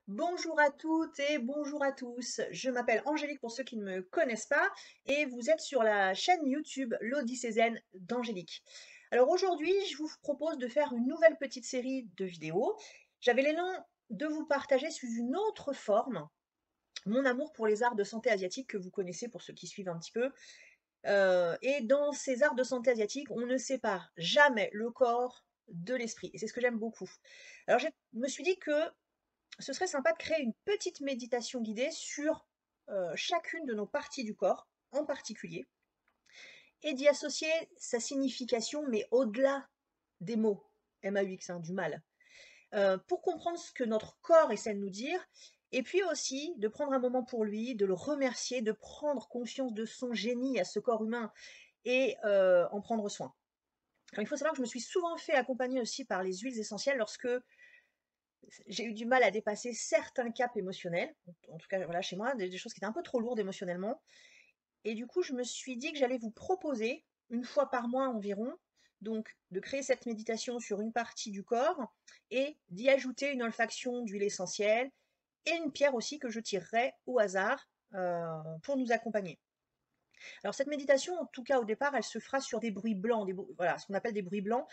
Bonjour à toutes et bonjour à tous. Je m'appelle Angélique pour ceux qui ne me connaissent pas et vous êtes sur la chaîne YouTube l'Odyssée d'Angélique. Alors aujourd'hui, je vous propose de faire une nouvelle petite série de vidéos. J'avais l'élan de vous partager sous une autre forme mon amour pour les arts de santé asiatique que vous connaissez pour ceux qui suivent un petit peu. Et dans ces arts de santé asiatique, on ne sépare jamais le corps de l'esprit. Et c'est ce que j'aime beaucoup. Alors je me suis dit que ce serait sympa de créer une petite méditation guidée sur chacune de nos parties du corps en particulier et d'y associer sa signification, mais au-delà des mots, MAUX, hein, du mal, pour comprendre ce que notre corps essaie de nous dire, et puis aussi de prendre un moment pour lui, de le remercier, de prendre conscience de son génie à ce corps humain et en prendre soin. Alors, il faut savoir que je me suis souvent fait accompagner aussi par les huiles essentielles lorsque j'ai eu du mal à dépasser certains caps émotionnels, en tout cas voilà, chez moi, des choses qui étaient un peu trop lourdes émotionnellement. Et du coup, je me suis dit que j'allais vous proposer, une fois par mois environ, donc de créer cette méditation sur une partie du corps et d'y ajouter une olfaction d'huile essentielle et une pierre aussi que je tirerai au hasard pour nous accompagner. Alors cette méditation, en tout cas au départ, elle se fera sur des bruits blancs, voilà, ce qu'on appelle des bruits blancs.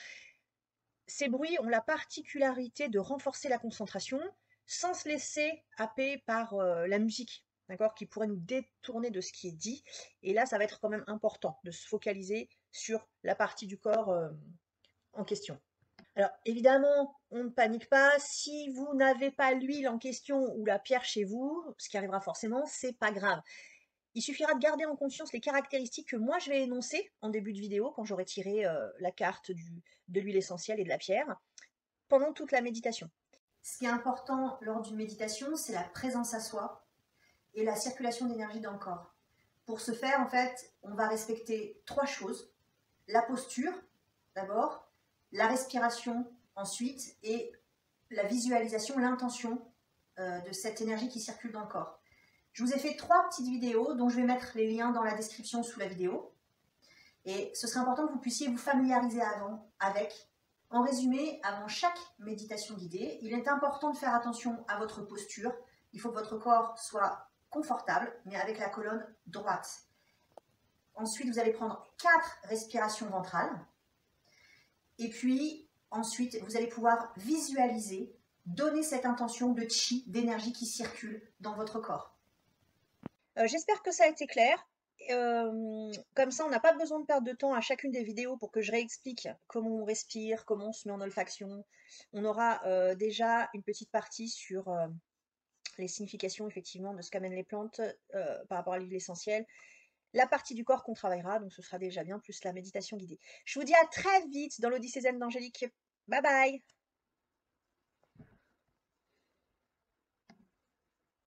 Ces bruits ont la particularité de renforcer la concentration sans se laisser happer par la musique, d'accord, qui pourrait nous détourner de ce qui est dit. Et là, ça va être quand même important de se focaliser sur la partie du corps en question. Alors évidemment, on ne panique pas. Si vous n'avez pas l'huile en question ou la pierre chez vous, ce qui arrivera forcément, c'est pas grave. Il suffira de garder en conscience les caractéristiques que moi je vais énoncer en début de vidéo quand j'aurai tiré la carte de l'huile essentielle et de la pierre pendant toute la méditation. Ce qui est important lors d'une méditation, c'est la présence à soi et la circulation d'énergie dans le corps. Pour ce faire, en fait, on va respecter trois choses. La posture, d'abord, la respiration, ensuite, et la visualisation, l'intention de cette énergie qui circule dans le corps. Je vous ai fait trois petites vidéos dont je vais mettre les liens dans la description sous la vidéo. Et ce serait important que vous puissiez vous familiariser avec. En résumé, avant chaque méditation guidée, il est important de faire attention à votre posture. Il faut que votre corps soit confortable, mais avec la colonne droite. Ensuite, vous allez prendre 4 respirations ventrales. Et puis, ensuite, vous allez pouvoir visualiser, donner cette intention de chi, d'énergie qui circule dans votre corps. J'espère que ça a été clair. Comme ça, on n'a pas besoin de perdre de temps à chacune des vidéos pour que je réexplique comment on respire, comment on se met en olfaction. On aura déjà une petite partie sur les significations effectivement de ce qu'amènent les plantes par rapport à l'huile essentielle. La partie du corps qu'on travaillera, donc ce sera déjà bien, plus la méditation guidée. Je vous dis à très vite dans l'Odyssée d'Angélique. Bye bye!